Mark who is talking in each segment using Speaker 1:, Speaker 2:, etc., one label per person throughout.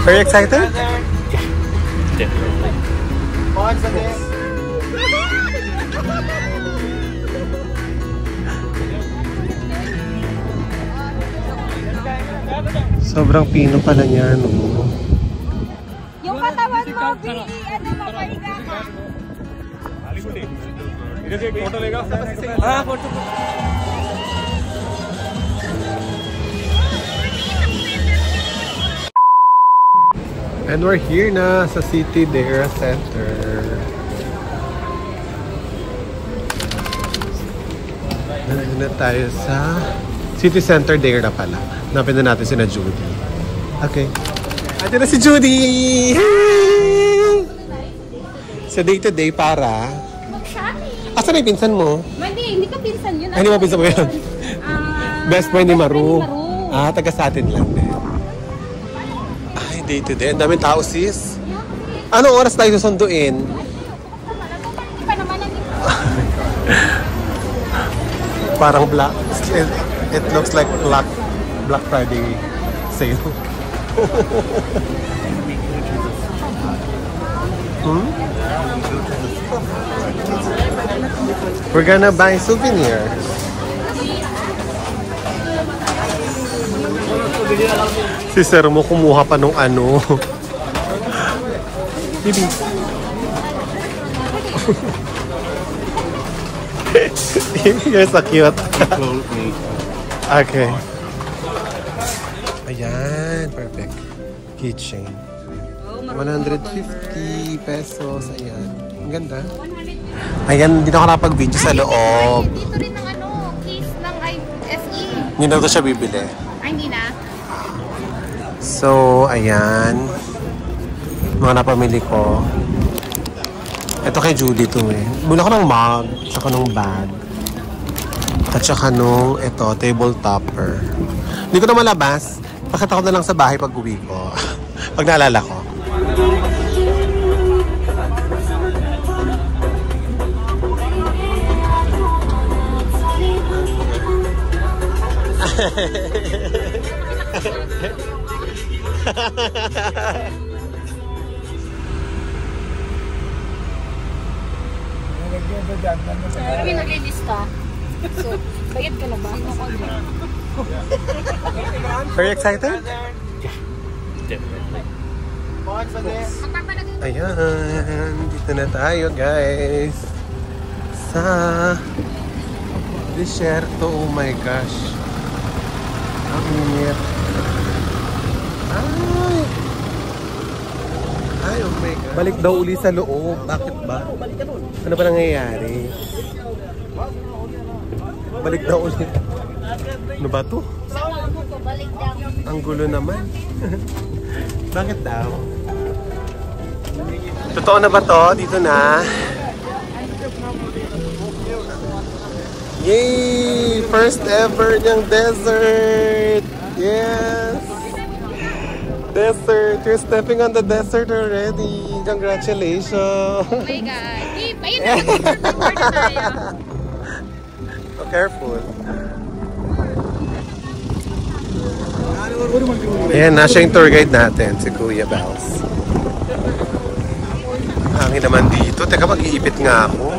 Speaker 1: Very excited?
Speaker 2: Definitely.
Speaker 1: Sobrang pino pala niya, no?
Speaker 3: Yung katawan mo, ano mo, pahiga ka.
Speaker 1: And we're here na sa City Dare Center. Nandun na tayo sa City Center Dare na pala. Napin na natin si na Judy. Okay. Ate na si Judy! Sa day-to-day para...
Speaker 3: Mag-shopping!
Speaker 1: Asan na yung pinsan mo?
Speaker 3: Hindi ka pinsan yun.
Speaker 1: Ay, hindi mo pinsan mo yun? Best friend ni Maru. Ah, taga sa atin lang din. Ay, day-to-day. Ang daming tao, sis. Anong oras tayo susunduin? Parang black. It looks like Black Friday sale. We're gonna buy souvenirs. Si sir mo kumuha pa nung ano. Bibi. You're so cute. Okay. Ayan, perfect. Keychain. 150 pesos. Ayan. Ang ganda. Ayan, hindi na ako nakapag-video sa loob.
Speaker 3: Dito rin ng case ng SE.
Speaker 1: Hindi na ito siya bibili.
Speaker 3: Ay, hindi na.
Speaker 1: So, ayan. Mga napamili ko. Ito kay Judy to eh. Bula ko ng mug, tsaka ng bag. At tsaka nung, ito, table topper. Hindi ko na malabas. Pakita ko na lang sa bahay pag uwi ko. Pag naalala ko.
Speaker 3: Kami naglilista. So, bayad ka na ba?
Speaker 1: Very excited?
Speaker 2: Definitely.
Speaker 1: Ayan, dito na tayo guys. Sa desierto, oh my gosh. Ang init. Ay, oh my God. Balik daw uli sa loob. Bakit ba? Ano ba nangyayari? Balik daw ulit. Ano ba to? Ang gulo naman. Bakit daw? Totoo na ba to? Dito na. Yay! First ever niyang desert! Yes! Desert! You're stepping on the desert already! Congratulations!
Speaker 3: Oh my God! Ayun na! Mag-report na tayo!
Speaker 1: Oh, careful! Ayan, nasa yung tour guide natin, si Kuya Bells. Hangin naman dito. Teka, mag-iipit nga ako.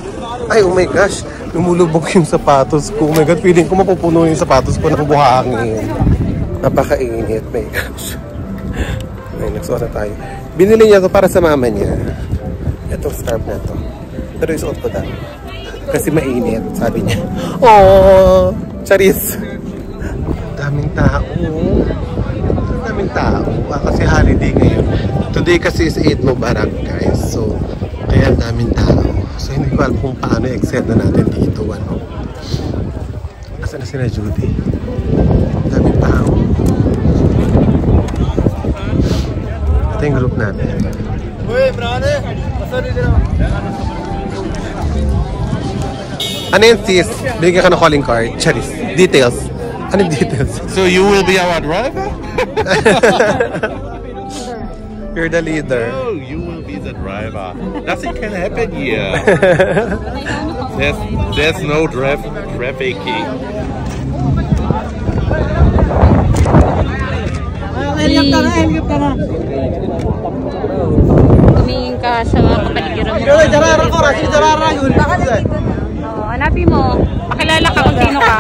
Speaker 1: Ay, oh my gosh! Lumulubog yung sapatos ko. Oh my God, feeling ko mapupuno yung sapatos ko ng buhangin. Napakainit, my gosh. Ay, nagsuot na tayo. Binili niya to para sa mama niya. Itong scarf na to. Pero isuot ko daw. Kasi mainit, sabi niya. Oh, charis. Daming tao. Daming tao. Kasi holiday ngayon. Today kasi is 8 Mubarak, guys. So, kaya daming tao. So, hindi ko alam kung paano i-extend na natin dito. Ano? Asan na si na Judy? Daming tao. Ito yung group natin. Uy, brother! Ano yun, sis? Binigyan ka ng calling card. Charis. Details. Ano yung details?
Speaker 2: So you will be our driver?
Speaker 1: You're the leader.
Speaker 2: Oh, you will be the driver. Nothing can happen here. There's no trafficking.
Speaker 3: Tumingin ka sa mga kapaligiran mo. Hanapin mo. Pakilala ka kung sino ka.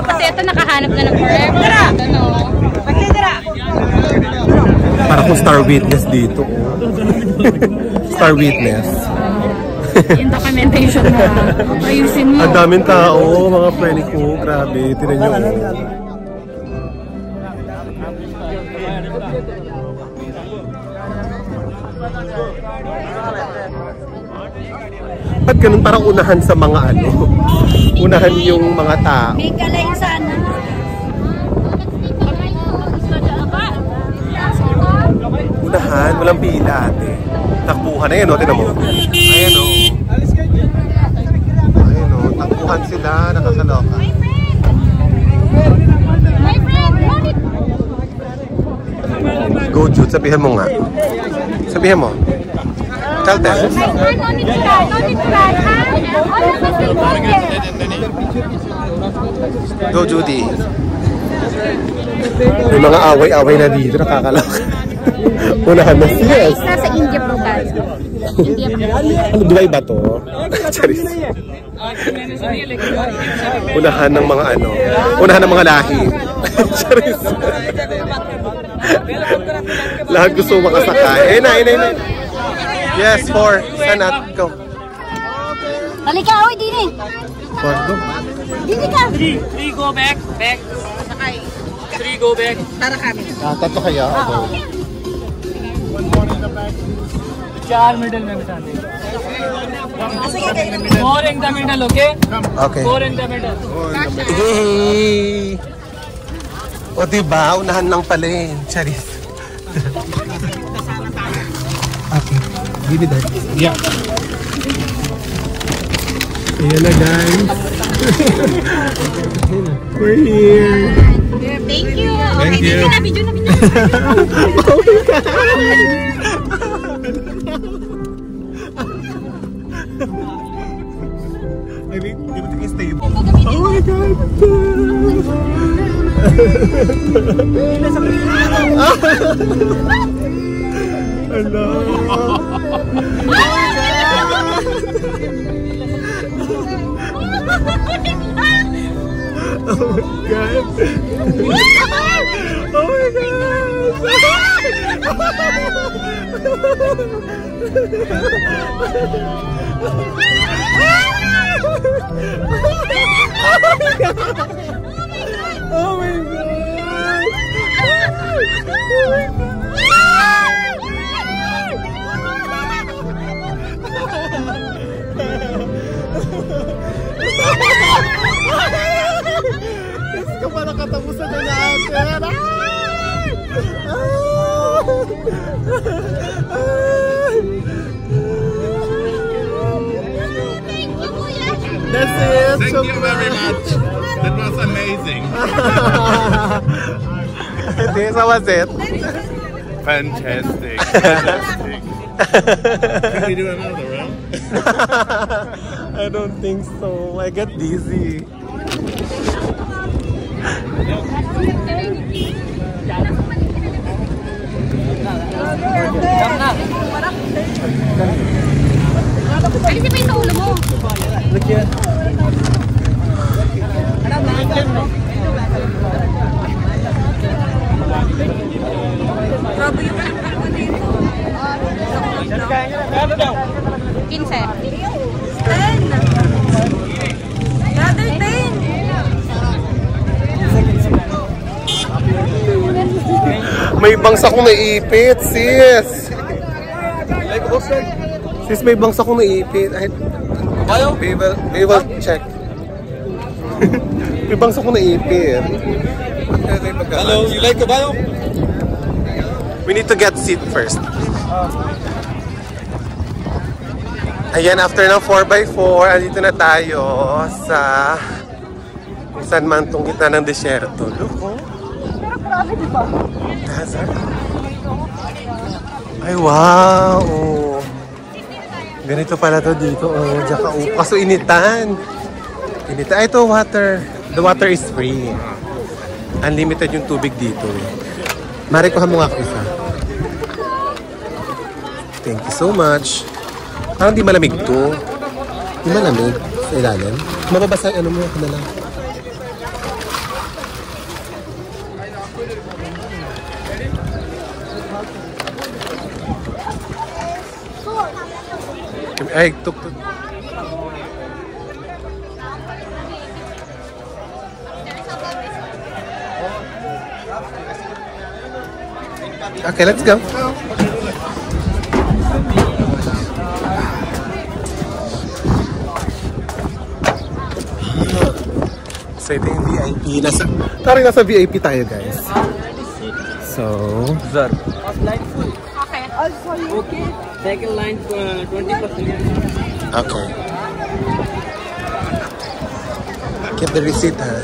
Speaker 3: Kasi ito nakahanap na ng forever. Ano?
Speaker 1: Para kung star witness dito. Star witness.
Speaker 3: Yung documentation mo. Ayusin mo.
Speaker 1: Ang daming tao, mga friend ko. Grabe, tinan nyo. Ba't ganun? Parang unahan sa mga ano? Unahan yung mga tao.
Speaker 3: May kalay sana.
Speaker 1: Unahan, walang pila ate. Takbuhan, ayan o, tinan mo. Ayan o. Ayan o, takbuhan sila, nakakaloka.
Speaker 3: My friend,
Speaker 1: Go Jude, sabihan mo nga. Sabihan mo. Tell them.
Speaker 3: no need to run, no need to run, ha? All of us will go there.
Speaker 1: Go Judy. May mga away-away na dito, nakakaloka. Unahan na yes.
Speaker 3: Nasa India po tayo. India pa.
Speaker 1: Ano, Dubai ba to? Charis. Unahan ng mga ano. Unahan ng mga lahi. Charis. Lahat gusto makasakay. Eh na. Yes, 4. Sanat. Go.
Speaker 3: Halika, oy, Dini.
Speaker 1: 4, go.
Speaker 3: Dini ka.
Speaker 4: 3 go back. Sakay. 3 go back. Tara kami.
Speaker 1: Tatlo kaya? Okay.
Speaker 4: 4 middle में बिठा दे 4 in the middle, okay?
Speaker 1: Okay.
Speaker 4: 4 in the middle.
Speaker 1: Hey! O diba, unahan ng pala eh. Charis. Okay. Give it that. Yeah. Ayan na guys. We're here.
Speaker 3: Thank you.
Speaker 2: Thank you.
Speaker 3: Video na.
Speaker 1: Oh my God. I mean, di ba tingin stable? Oh my God! Hello! Oh my God! Oh my Oh my Diyos ko pa nakatapusan na natin. That's it.
Speaker 2: Thank you very much. That was amazing.
Speaker 1: This was it.
Speaker 2: Fantastic. Can we do another round?
Speaker 1: I don't think so. I get dizzy.
Speaker 3: Alisin pa yung ulo mo. Grabe yung ano dito. 15. 10. Another 10.
Speaker 1: May bangsa kong naipit, sis. Sis, may bangsa kong naipit. We will check. May bangsa kong naipit.
Speaker 2: Hello, you like kabayo?
Speaker 1: We need to get seat first. Ayan, after ng 4x4, andito na tayo sa kung saan man itong gitna ng desyerto. Look, oh.
Speaker 3: Pero grabe, di ba?
Speaker 1: Desert. Ay, wow! Oh. Ganito pala to dito. Oh, Jaka, oh. Kaso initan. Initan. Ay, ito water. The water is free. Unlimited yung tubig dito eh. Mari, kuha mo nga ako isa. Thank you so much. Parang di malamig to. Di malamig sa ilalim. Mababasa ano mo ako na lang. Ay, tuk. Okay, let's go. So, ito yung VIP. Parang nasa VIP tayo, guys. So,
Speaker 4: Sir. First line full.
Speaker 3: Okay.
Speaker 4: Okay. Second line 20%.
Speaker 1: okay. Keep the receipt, ha?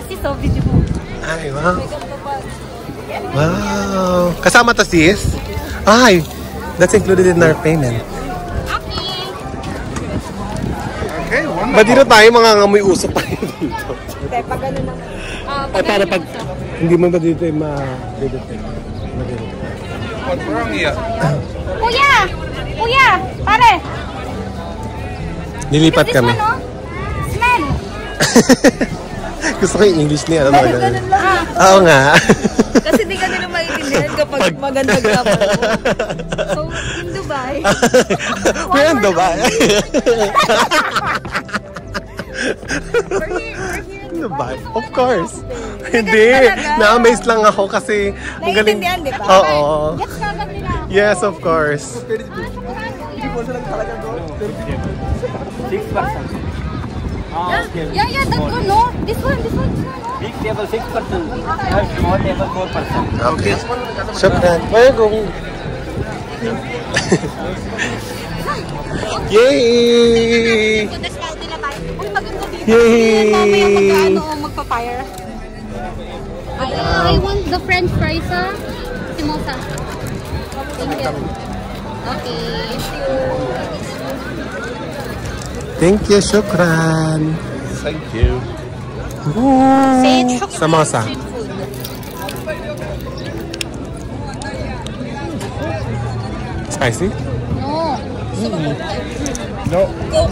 Speaker 3: Sis, so video mo.
Speaker 1: Ay, wow. Wow. Kasama to, sis? Ay, that's included in our payment.
Speaker 2: Okay, wonderful.
Speaker 1: Ba't dito tayo mga ngamoy usap tayo dito?
Speaker 3: Hindi, pag ano naman.
Speaker 1: Ay, para pag hindi mo ba dito yung ma-dedetect?
Speaker 2: What's wrong here?
Speaker 3: Kuya! Kuya! Pare!
Speaker 1: Nilipat kami.
Speaker 3: This one, oh? Smell!
Speaker 1: Gusto ko yung English niya. Ano
Speaker 3: Ganun lang.
Speaker 1: Oo nga.
Speaker 3: Kasi di ka nila maintindihan kapag maganda grammar mo. So, in Dubai.
Speaker 1: We're in Dubai.
Speaker 3: We're here in
Speaker 1: Dubai. Of course. Hindi. Na-amaze lang ako kasi ang galing.
Speaker 3: Naiintindihan, di ba?
Speaker 1: Oo.
Speaker 3: Yes, kagad nila.
Speaker 1: Yes, of course.
Speaker 4: 6%.
Speaker 3: Yeah, that one, no? This one, no?
Speaker 4: Big table 6%. Small table 4%.
Speaker 1: Okay. Shukran. Where are you going? Yay!
Speaker 3: Discount nila tayo. Uy, maganda dito.
Speaker 1: Yay!
Speaker 3: Mamaya magpa-fire. I want the french fries, ha? Simosa. Thank you. Okay.
Speaker 1: Thank you, shukran.
Speaker 2: Thank you.
Speaker 3: Say shukran.
Speaker 1: Samosa.
Speaker 3: Street food.
Speaker 1: Spicy?
Speaker 3: No.
Speaker 2: No.
Speaker 3: Go.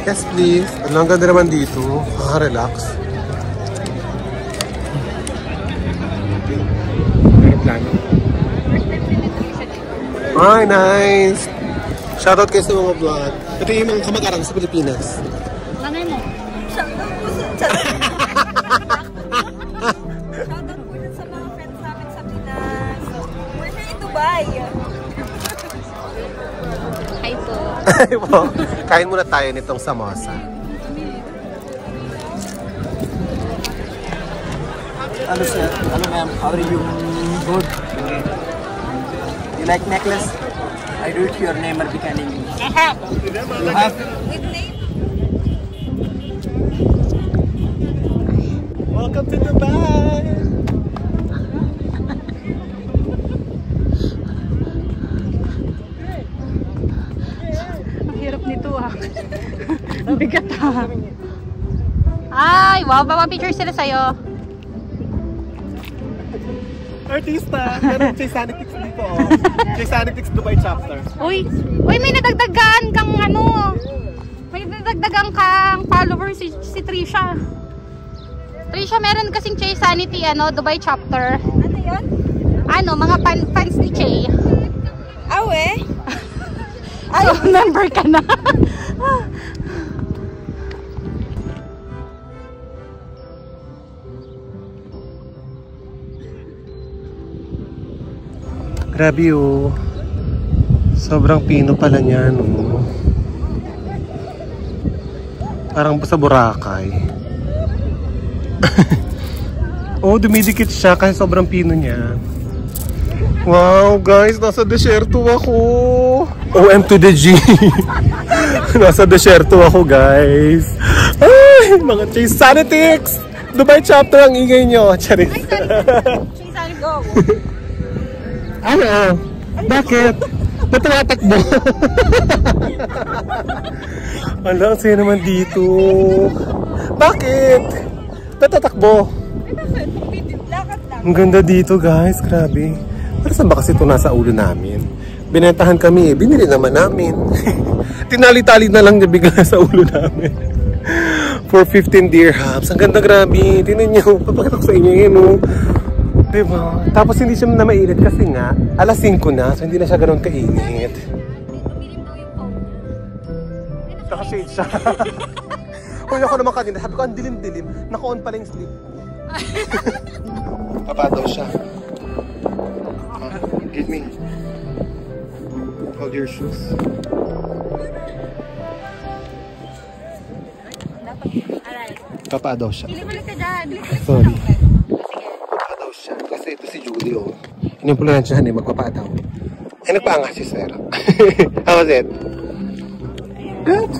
Speaker 1: Yes, please. Ang ganda naman dito. Relax. Aeroplano. Ay, nice. Shoutout kayo sa mga vlog. Ito yung mga kamag-aral sa Pilipinas.
Speaker 3: Langay mo. Shoutout po sa mga friends namin sa Pinas. We're here in Dubai. Hi po.
Speaker 1: Ay po. Kain muna tayo nitong samosa.
Speaker 4: Hello sir. Hello ma'am. How are you? Good. You like necklace? I do it your name or becoming. You have?
Speaker 3: With name?
Speaker 1: Welcome to Dubai!
Speaker 3: Ang hirap nito ah. Ang bigat ah. Ay, wow. Papa-picture sila sa'yo.
Speaker 1: Artista! Meron Chaisanitics dito. Chaisanitics Dubai chapter.
Speaker 3: Uy, may nadagdagan kang ano. May nadagdagan kang follower si Trisha. Trisha, meron kasing Chaisanity Dubai chapter. Ano 'yon? Ano, mga fans ni Che. Awe. So, member ka na.
Speaker 1: Grabe oh. Sobrang pino pala niyan oh. Parang sa Boracay. Oh, dumidikit siya kasi sobrang pino niya. Wow guys, nasa desyerto ako. OM to the G. Nasa desyerto ako guys. Ay, mga Chaisanitics Dubai chapter ang ingay nyo. Charis.
Speaker 3: Chaisanity go.
Speaker 1: Ano? Bakit? Ba't tumatakbo? Wala, ang saya naman dito. Bakit? Ba't tatakbo? Ang ganda dito guys, grabe. Pero saan ba kasi ito nasa ulo namin? Binentahan kami eh, binili naman namin. Tinali-tali na lang niya bigla sa ulo namin. For 15 dirhams. Ang ganda, grabe. Tingnan niyo, papakita ko sa inyo yun, oh. Diba? Tapos hindi siya na mainit kasi nga, alas 5 na, so hindi na siya ganoon kainit. Naka-shade siya. Kung ako naman kanina, sabi ko, ang dilim-dilim. Naka-on pala yung sleep. Papa daw siya. Give me. Hold your shoes. Papa daw siya.
Speaker 3: Bili-bili ka dyan.
Speaker 1: Sorry. Papa daw siya. Kasi ito si Julie, oh. Inimpulan siya na magpapa daw. Eh, nagpaangas si Sarah. How was it? Good.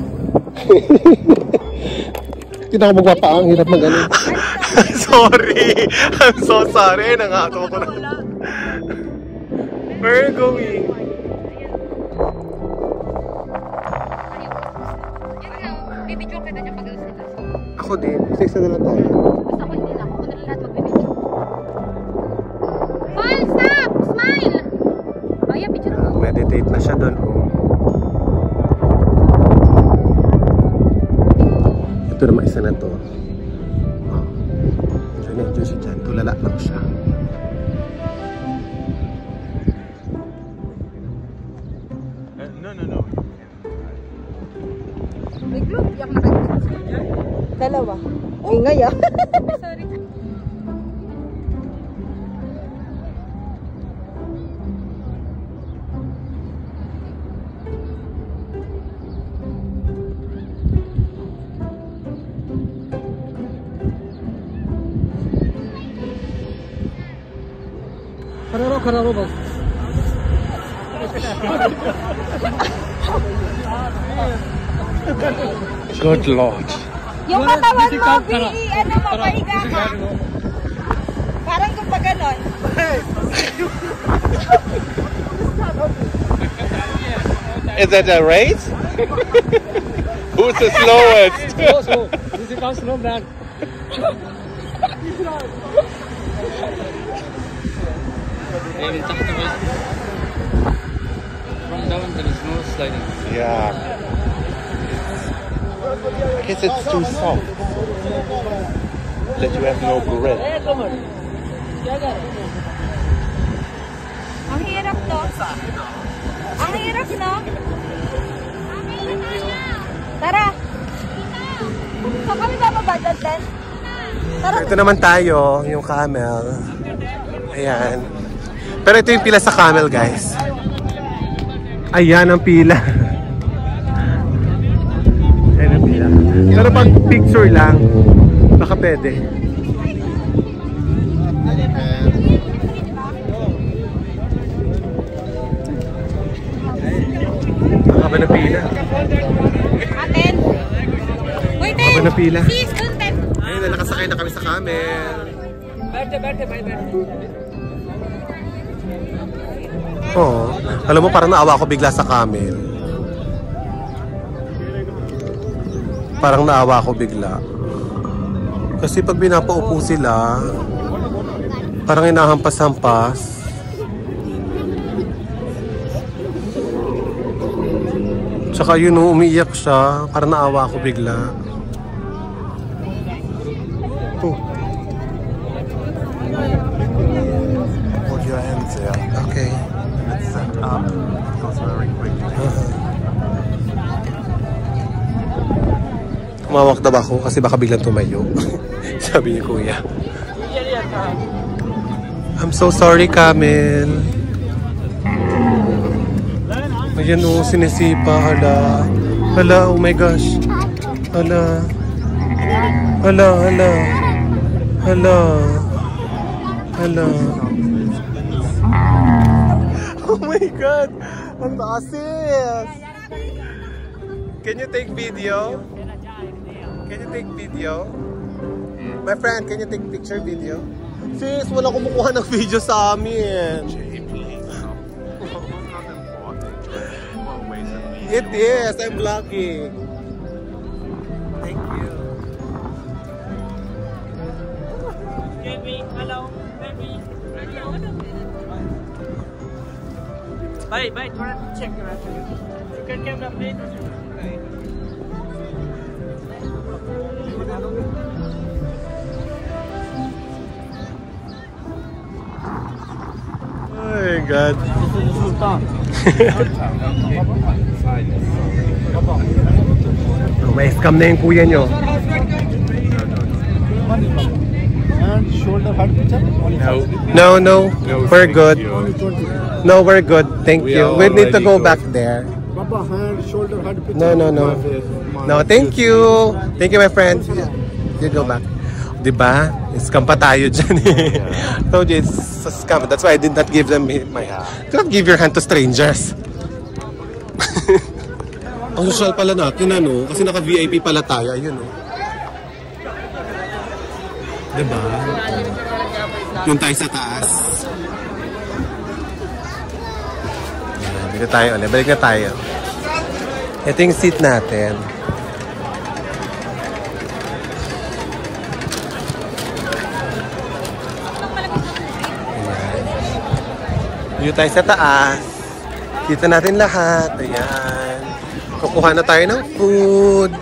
Speaker 1: Hindi na ako magpapa. Ang hirap mag-ano. Sorry. I'm so sorry. Nangato ko na. Where are you going?
Speaker 3: Bibidyo kita dyan pag-alas nila.
Speaker 1: Ako din. Isa-isa na lang tayo.
Speaker 3: Basta ako hindi lang. Ako na lang lahat magbibidyo. Paul, stop! Smile! Oh, yeah, picture mo.
Speaker 1: Meditate na siya doon. Ito naman isa na to. Enjoy siya dyan. Tulala lang siya.
Speaker 2: No.
Speaker 3: May glove. Yak na kayo.
Speaker 5: Dalawa. Ay, ngaya.
Speaker 3: Sorry.
Speaker 5: Kararo bas.
Speaker 1: Good Lord.
Speaker 5: Yung katawan mo, ano, mapahiga ka. Parang kung pa ganon.
Speaker 2: Is that a race? Who's the slowest?
Speaker 6: Slow. This is how slow back. From down there is no sliding.
Speaker 2: Yeah. I guess it's too soft. That you have no grip.
Speaker 5: Ang hirap to. Ang hirap, no? Tara. So kami bababa dyan, Den? Tara.
Speaker 1: Ito naman tayo, yung camel. Ayan. Pero ito yung pila sa camel, guys. Ayan ang pila. Ayan ang pila. Pero pag picture lang, baka pwede. Haba na pila.
Speaker 3: Aten. Wait,
Speaker 1: Haba na pila.
Speaker 3: Sis, content.
Speaker 1: Ayun na, nakasakay na kami sa camel. Oo. Alam mo, parang naawa ako bigla sa camel. Parang naawa ako bigla. Kasi pag binapaupo sila, parang inahampas-hampas. Tsaka yun, umiiyak siya. Parang naawa ako bigla.
Speaker 2: Hold your hands there.
Speaker 1: Okay.
Speaker 2: It's set up. It goes very quickly.
Speaker 1: Tumawak daw ako kasi baka biglang tumayo. Sabi ni Kuya. I'm so sorry, Camel. Ayan o, sinisipa. Hala. Hala, oh my gosh. Hala. Hala, hala. Hala. Hala. Oh my God. Ang taas. Can you take video? Can you take video? My friend, can you take picture video? Sis, wala kumukuha ng video sa amin. It is. I'm vlogging. Thank you.
Speaker 4: Bye, check your answer. You can camera please.
Speaker 1: Oh my God. May scam na yung kuya nyo. No, we're good. No, we're good. Thank you. We need to go back there. No. No, thank you. Thank you, my friend. You go back. Diba? Scam pa tayo dyan eh. Told you it's a scam. That's why I did not give them my hand. Do not give your hand to strangers. Ang social pala natin, ano? Kasi naka-VIP pala tayo. Ayun, oh. Diba? Yung tayo sa taas. Balik na tayo ulit. Balik na tayo. Ito yung seat natin. Dito tayo sa taas. Dito natin lahat. Ayan. Kukuha na tayo ng food.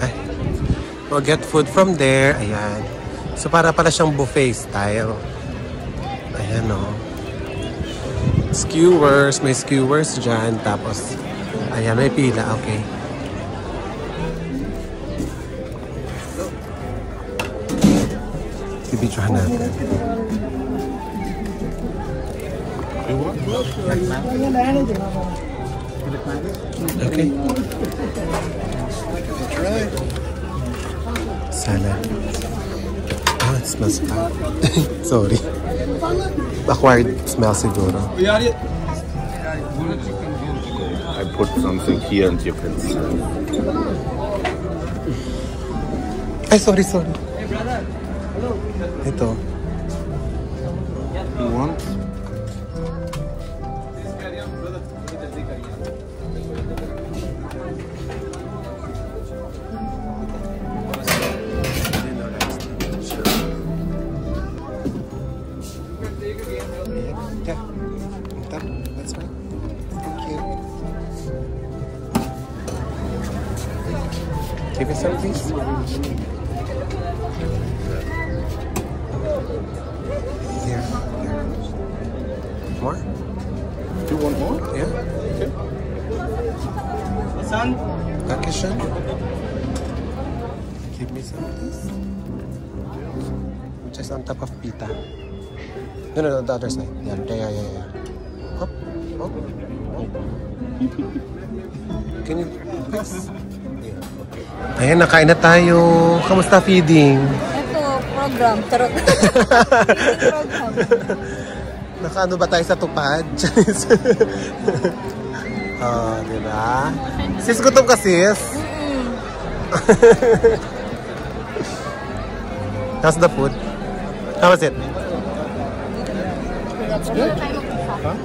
Speaker 1: Ay. We'll get food from there. Ayan. So para pala siyang buffet style. Ayan o. Skewers. May skewers dyan. Tapos, ayan. May pila. Okay. Ibidyohan natin. Okay. Salad. Oh, it smells bad. Sorry. Acquired smell siguro.
Speaker 2: I put something here and you can see.
Speaker 1: Ay, sorry. Ito.
Speaker 2: You want?
Speaker 1: That's right. Thank you. Give me some, please. Here. More?
Speaker 2: You want more?
Speaker 1: Yeah.
Speaker 2: Okay.
Speaker 4: Son?
Speaker 1: Vacation. Give me some, please. Just on top of pita. No, the other side. Yeah. Hop. Can you please? Yeah. Ayan, nakain na tayo. Kamusta feeding?
Speaker 5: Ito, program. Charot. Program.
Speaker 1: Nakaano ba tayo sa tupad? Oh, diba? Sis, gutom ka, sis? How's the food? How was it? Huh?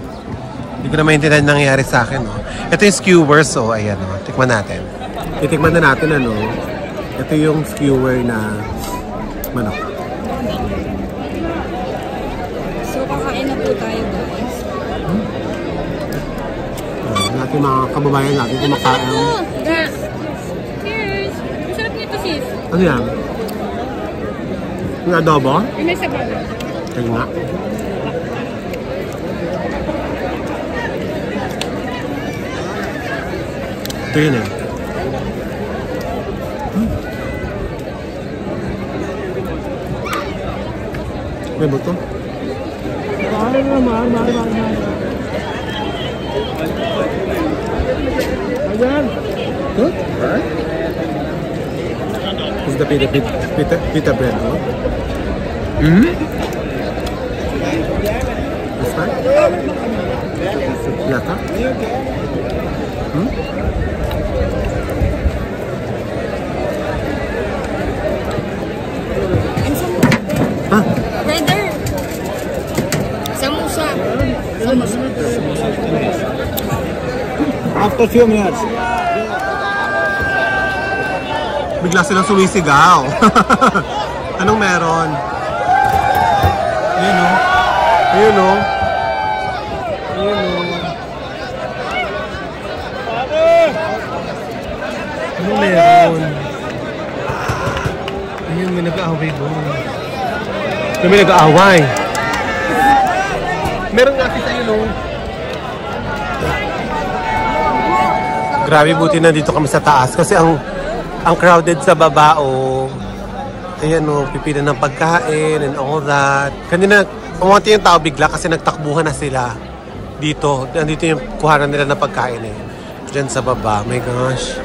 Speaker 1: Hindi ko na maintindihan nangyayari sa akin, no? Ito yung skewers, so ayan, no? Tikman natin. Titikman na natin, ano? Ito yung skewer na manok.
Speaker 5: So, kakain na po tayo, guys.
Speaker 1: Natin mga kababayan natin kumakain.
Speaker 3: Cheers! Masarap nito, sis.
Speaker 1: Ano yan? Yung adobo?
Speaker 3: May sabaw.
Speaker 1: Tingnan nga. Ito yun eh. May buto? Good? This is the pita bread, no? This one? Yata?
Speaker 5: Brother! Samosa!
Speaker 4: After few minutes.
Speaker 1: Bigla silang sumisigaw. Anong meron? Ayun o. Ayun o. Ano meron? Ayun, may nag-aaway doon. May nag-aaway. Meron nga kita yun o. Grabe, buti na dito kami sa taas kasi ang crowded sa baba o. Ayan o, pipila ng pagkain and all that. Kanina, umunti yung tao bigla kasi nagtakbuhan na sila dito. Nandito yung kuhanan nila ng pagkain eh. Diyan sa baba. My gosh.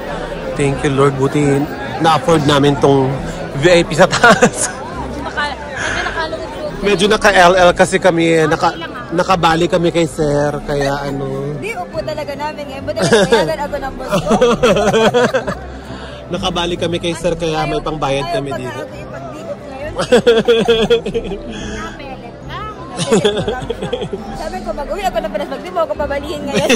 Speaker 1: Thank you Lord. Buti na-afford namin tong VIP sa taas. Medyo naka-LL kasi kami. Nakabali kami kay sir. Kaya ano.
Speaker 5: Hindi, upo talaga namin ngayon. Buti nagpayagan ako ng boss ko.
Speaker 1: Nakabali kami kay sir kaya may pangbayad kami dito.
Speaker 5: Sabi ko, mag-uwi ako na panas magdibo ako pabalihin ngayon.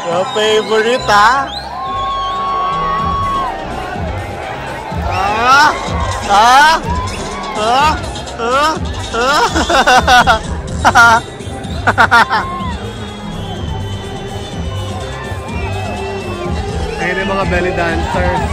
Speaker 1: Your favorite Ayun yung mga belly dancers.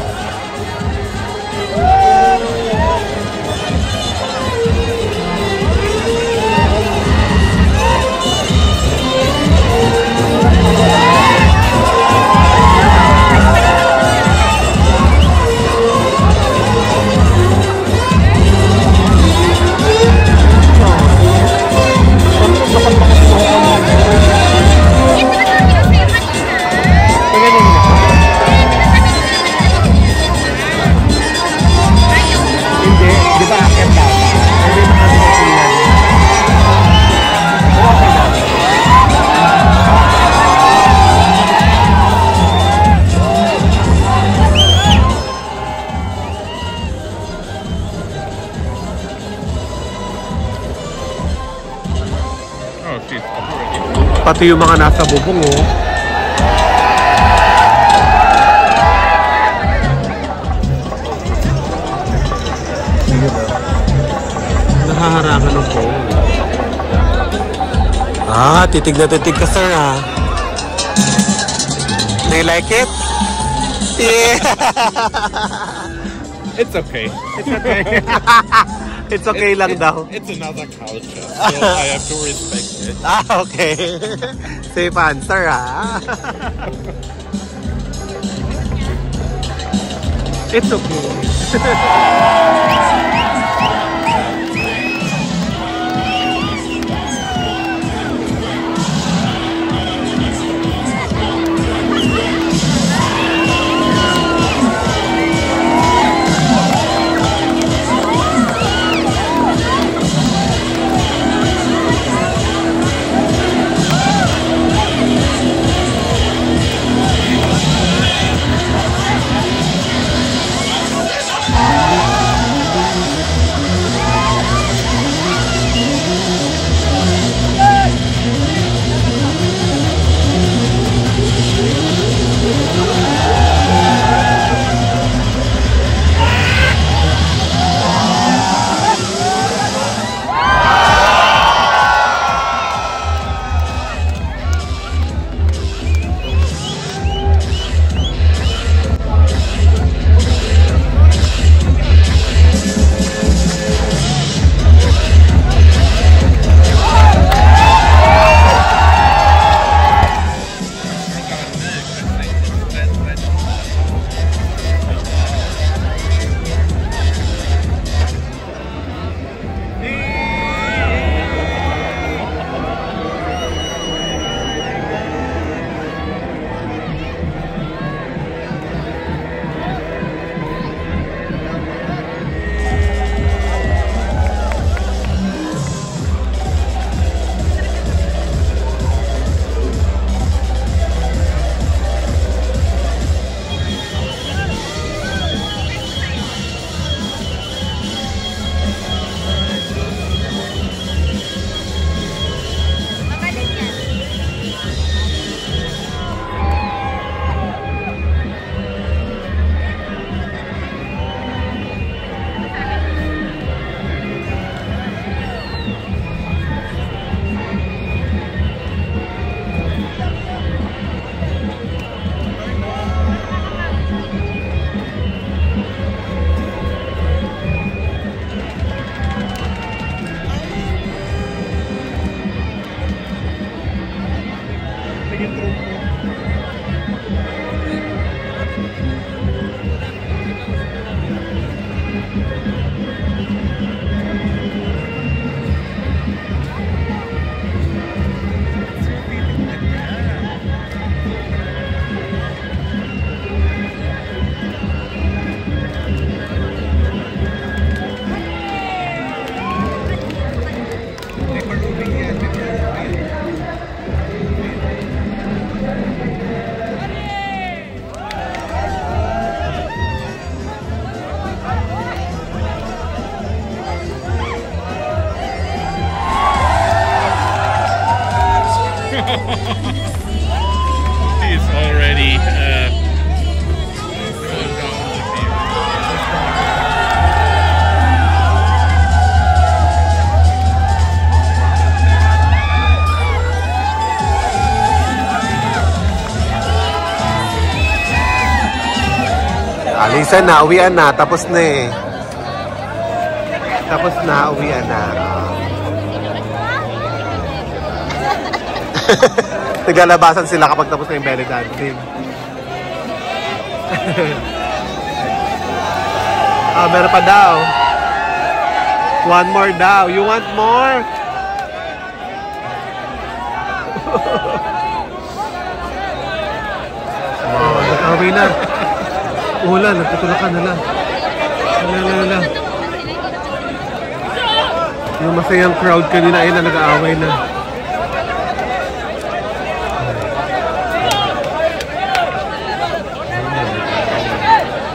Speaker 1: Pati yung mga nasa bubong oh. Nahaharangan ng phone. Titig na titig ka sir ah. Do you like it? Yeah.
Speaker 2: It's okay. It's okay.
Speaker 1: It's okay lang daw.
Speaker 2: It's another culture, so I have to respect it.
Speaker 1: Okay. Safe answer, It's okay. Isa na, uwian na. Tapos na eh. Tapos na, uwian na. Naglalabasan sila kapag tapos na yung belly dancing. Meron pa daw. One more daw. You want more? Nag-away na. Wala, nagtutulakan na lang. Wala. Yung masayang crowd kanina ay na nag-aaway na.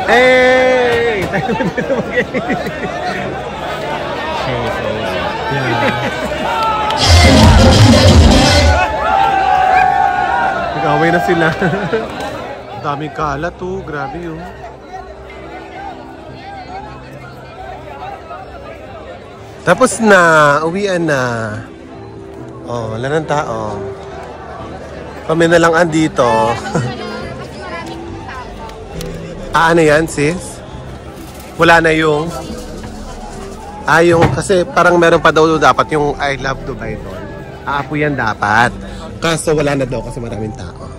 Speaker 1: Hey! Nag-away na sila. Daming kalat oh, grabe yun. Tapos na, uwian na. Oh, wala ng tao. Kami na lang andito. Ano yan, sis? Wala na yung... yung kasi parang meron pa daw dapat yung I love Dubai doon. Aapo yan dapat. Kaso wala na daw kasi maraming tao.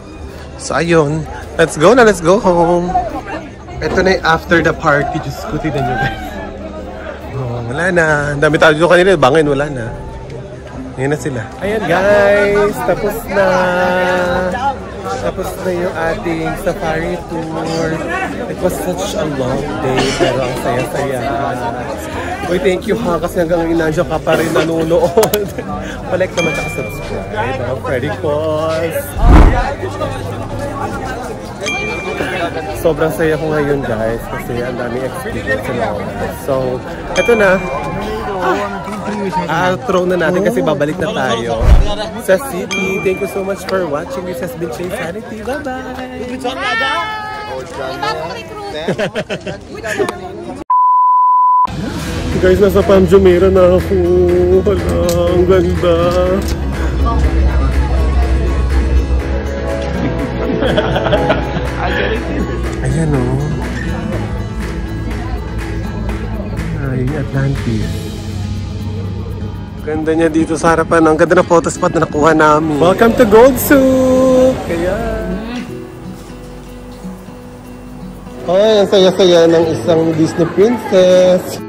Speaker 1: So ayun, let's go na, let's go home. Ito na yung after the party. Diyos ko, tignan nyo guys. Oh, wala na. Dami tao dito kanina, bangin, wala na. Ngayon na sila. Ayan guys, tapos na. Tapos na yung ating safari tour. It was such a long day, pero ang saya-saya. Uy, thank you ha, kasi hanggang inadyo ka pa rin nanonood. Palike naman at subscribe. Freddy Calls. Sobrang saya ko ngayon guys, kasi ang daming experience na ako. So, eto na. Outro na natin kasi babalik na tayo sa city. Thank you so much for watching. This has been Chase Sanity. Bye-bye! Guys, nasa Palm Jumeirah na ako. Hala, ang ganda. Ayan o. Ay, Atlantis. Ganda niya dito sa harapan. Ang ganda na photo spot na nakuha namin. Welcome to Gold Soup! Kaya... Ay, ang saya-saya ng isang Disney princess.